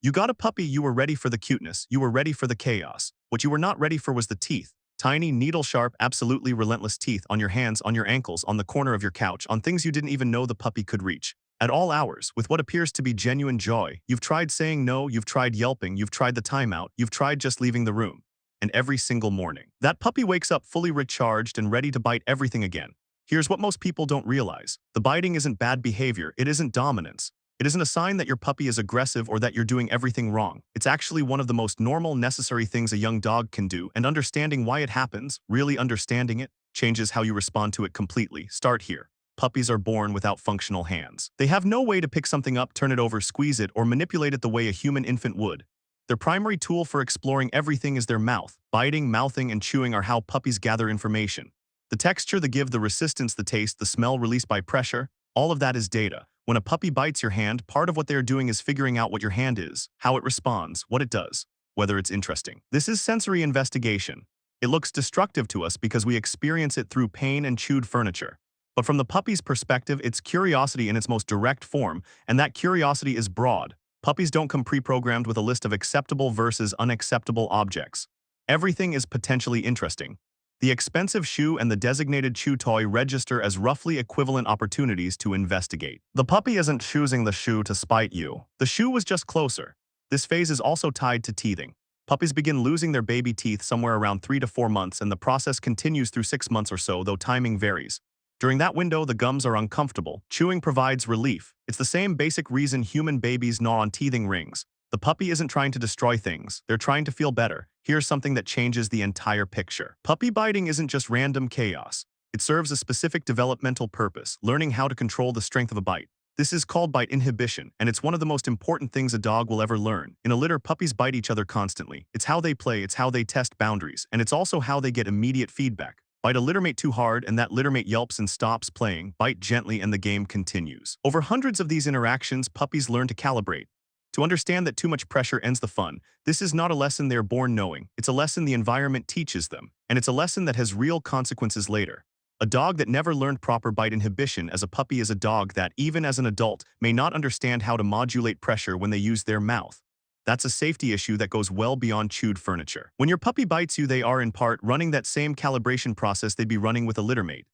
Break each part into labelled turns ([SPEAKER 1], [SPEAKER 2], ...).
[SPEAKER 1] You got a puppy, you were ready for the cuteness, you were ready for the chaos. What you were not ready for was the teeth. Tiny, needle-sharp, absolutely relentless teeth on your hands, on your ankles, on the corner of your couch, on things you didn't even know the puppy could reach. At all hours, with what appears to be genuine joy, you've tried saying no, you've tried yelping, you've tried the timeout, you've tried just leaving the room. And every single morning, that puppy wakes up fully recharged and ready to bite everything again. Here's what most people don't realize. The biting isn't bad behavior, it isn't dominance. It isn't a sign that your puppy is aggressive or that you're doing everything wrong. It's actually one of the most normal, necessary things a young dog can do, and understanding why it happens, really understanding it, changes how you respond to it completely. Start here. Puppies are born without functional hands. They have no way to pick something up, turn it over, squeeze it, or manipulate it the way a human infant would. Their primary tool for exploring everything is their mouth. Biting, mouthing, and chewing are how puppies gather information. The texture, the give, the resistance, the taste, the smell released by pressure, all of that is data. When a puppy bites your hand, part of what they're doing is figuring out what your hand is, how it responds, what it does, whether it's interesting. This is sensory investigation. It looks destructive to us because we experience it through pain and chewed furniture. But from the puppy's perspective, it's curiosity in its most direct form, and that curiosity is broad. Puppies don't come pre-programmed with a list of acceptable versus unacceptable objects. Everything is potentially interesting. The expensive shoe and the designated chew toy register as roughly equivalent opportunities to investigate. The puppy isn't choosing the shoe to spite you. The shoe was just closer. This phase is also tied to teething. Puppies begin losing their baby teeth somewhere around 3 to 4 months, and the process continues through 6 months or so, though timing varies. During that window, the gums are uncomfortable. Chewing provides relief. It's the same basic reason human babies gnaw on teething rings. The puppy isn't trying to destroy things. They're trying to feel better. Here's something that changes the entire picture. Puppy biting isn't just random chaos. It serves a specific developmental purpose, learning how to control the strength of a bite. This is called bite inhibition, and it's one of the most important things a dog will ever learn. In a litter, puppies bite each other constantly. It's how they play, it's how they test boundaries, and it's also how they get immediate feedback. Bite a littermate too hard and that littermate yelps and stops playing. Bite gently and the game continues. Over hundreds of these interactions, puppies learn to calibrate. To understand that too much pressure ends the fun. This is not a lesson they're born knowing. It's a lesson the environment teaches them, and it's a lesson that has real consequences later. A dog that never learned proper bite inhibition as a puppy is a dog that, even as an adult, may not understand how to modulate pressure when they use their mouth. That's a safety issue that goes well beyond chewed furniture. When your puppy bites you, they are, in part, running that same calibration process they'd be running with a littermate.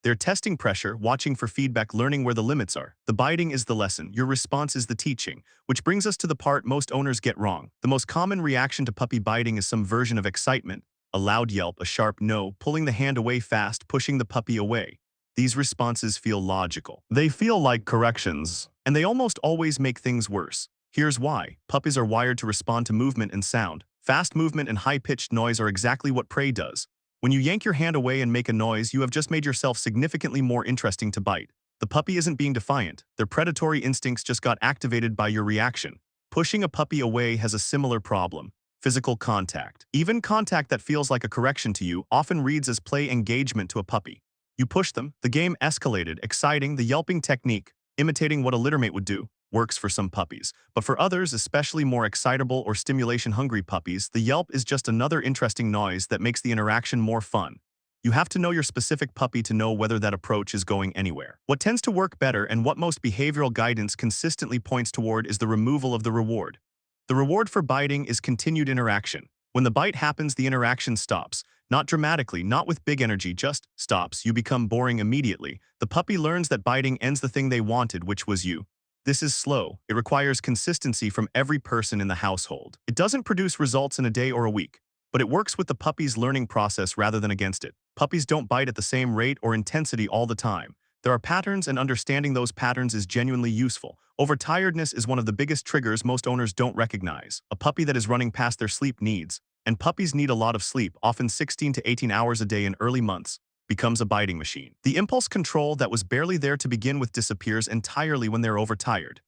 [SPEAKER 1] They're testing pressure, watching for feedback, learning where the limits are. The biting is the lesson. Your response is the teaching. Which brings us to the part most owners get wrong. The most common reaction to puppy biting is some version of excitement. A loud yelp, a sharp no, pulling the hand away fast, pushing the puppy away. These responses feel logical. They feel like corrections, and they almost always make things worse. Here's why. Puppies are wired to respond to movement and sound. Fast movement and high-pitched noise are exactly what prey does. When you yank your hand away and make a noise, you have just made yourself significantly more interesting to bite. The puppy isn't being defiant. Their predatory instincts just got activated by your reaction. Pushing a puppy away has a similar problem. Physical contact. Even contact that feels like a correction to you often reads as play engagement to a puppy. You push them, the game escalated, exciting, the yelping technique, imitating what a littermate would do, works for some puppies. But for others, especially more excitable or stimulation-hungry puppies, the yelp is just another interesting noise that makes the interaction more fun. You have to know your specific puppy to know whether that approach is going anywhere. What tends to work better and what most behavioral guidance consistently points toward is the removal of the reward. The reward for biting is continued interaction. When the bite happens, the interaction stops. Not dramatically, not with big energy, just stops. You become boring immediately. The puppy learns that biting ends the thing they wanted, which was you. This is slow. It requires consistency from every person in the household. It doesn't produce results in a day or a week, but it works with the puppy's learning process rather than against it. Puppies don't bite at the same rate or intensity all the time. There are patterns, and understanding those patterns is genuinely useful. Overtiredness is one of the biggest triggers most owners don't recognize. A puppy that is running past their sleep needs, and puppies need a lot of sleep, often 16 to 18 hours a day in early months, becomes a biting machine. The impulse control that was barely there to begin with disappears entirely when they're overtired.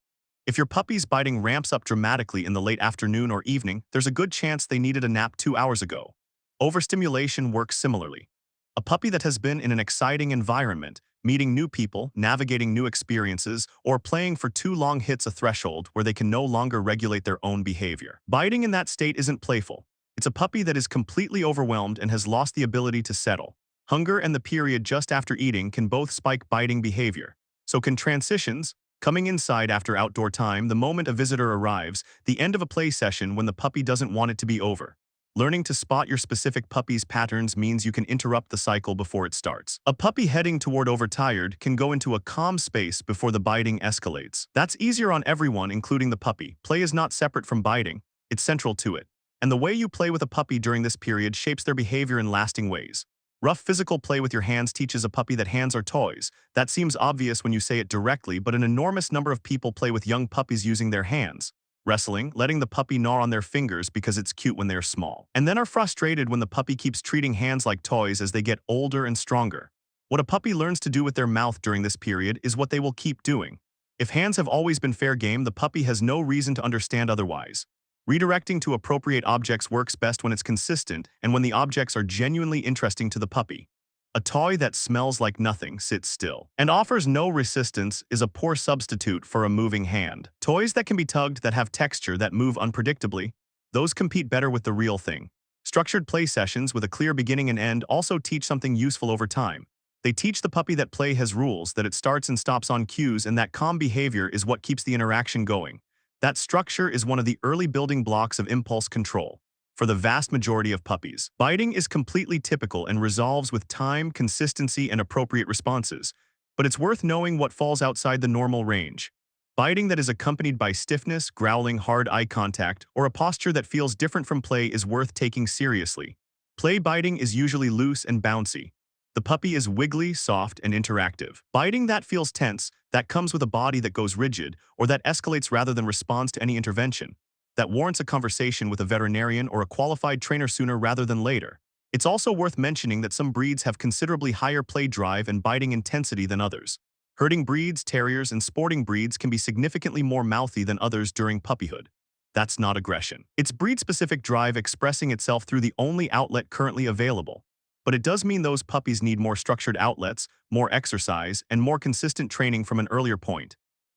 [SPEAKER 1] If your puppy's biting ramps up dramatically in the late afternoon or evening, there's a good chance they needed a nap 2 hours ago. Overstimulation works similarly. A puppy that has been in an exciting environment, meeting new people, navigating new experiences, or playing for too long hits a threshold where they can no longer regulate their own behavior. Biting in that state isn't playful. It's a puppy that is completely overwhelmed and has lost the ability to settle. Hunger and the period just after eating can both spike biting behavior. So can transitions, Coming inside after outdoor time, the moment a visitor arrives, the end of a play session when the puppy doesn't want it to be over. Learning to spot your specific puppy's patterns means you can interrupt the cycle before it starts. A puppy heading toward overtired can go into a calm space before the biting escalates. That's easier on everyone, including the puppy. Play is not separate from biting, it's central to it. And the way you play with a puppy during this period shapes their behavior in lasting ways. Rough physical play with your hands teaches a puppy that hands are toys. That seems obvious when you say it directly, but an enormous number of people play with young puppies using their hands. Wrestling, letting the puppy gnaw on their fingers because it's cute when they're small. And then are frustrated when the puppy keeps treating hands like toys as they get older and stronger. What a puppy learns to do with their mouth during this period is what they will keep doing. If hands have always been fair game, the puppy has no reason to understand otherwise. Redirecting to appropriate objects works best when it's consistent and when the objects are genuinely interesting to the puppy. A toy that smells like nothing, sits still, and offers no resistance is a poor substitute for a moving hand. Toys that can be tugged, that have texture, that move unpredictably, those compete better with the real thing. Structured play sessions with a clear beginning and end also teach something useful over time. They teach the puppy that play has rules, that it starts and stops on cues, and that calm behavior is what keeps the interaction going. That structure is one of the early building blocks of impulse control. For the vast majority of puppies, biting is completely typical and resolves with time, consistency, and appropriate responses. But it's worth knowing what falls outside the normal range. Biting that is accompanied by stiffness, growling, hard eye contact, or a posture that feels different from play is worth taking seriously. Play biting is usually loose and bouncy. The puppy is wiggly, soft, and interactive. Biting that feels tense, that comes with a body that goes rigid, or that escalates rather than responds to any intervention, that warrants a conversation with a veterinarian or a qualified trainer sooner rather than later. It's also worth mentioning that some breeds have considerably higher play drive and biting intensity than others. Herding breeds, terriers, and sporting breeds can be significantly more mouthy than others during puppyhood. That's not aggression. It's breed-specific drive expressing itself through the only outlet currently available. But it does mean those puppies need more structured outlets, more exercise, and more consistent training from an earlier point.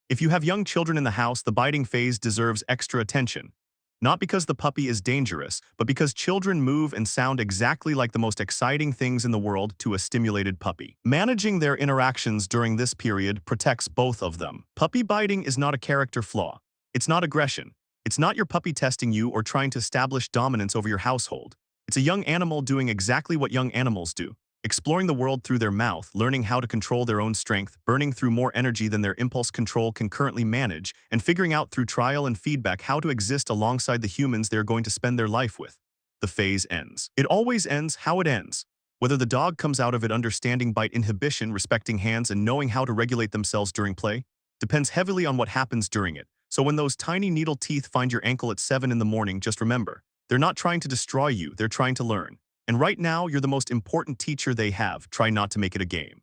[SPEAKER 1] If you have young children in the house, the biting phase deserves extra attention. Not because the puppy is dangerous, but because children move and sound exactly like the most exciting things in the world to a stimulated puppy. Managing their interactions during this period protects both of them. Puppy biting is not a character flaw. It's not aggression. It's not your puppy testing you or trying to establish dominance over your household. It's a young animal doing exactly what young animals do. Exploring the world through their mouth, learning how to control their own strength, burning through more energy than their impulse control can currently manage, and figuring out through trial and feedback how to exist alongside the humans they're going to spend their life with. The phase ends. It always ends how it ends. Whether the dog comes out of it understanding bite inhibition, respecting hands, and knowing how to regulate themselves during play, depends heavily on what happens during it. So when those tiny needle teeth find your ankle at 7 in the morning, just remember, they're not trying to destroy you, they're trying to learn. And right now, you're the most important teacher they have. Try not to make it a game.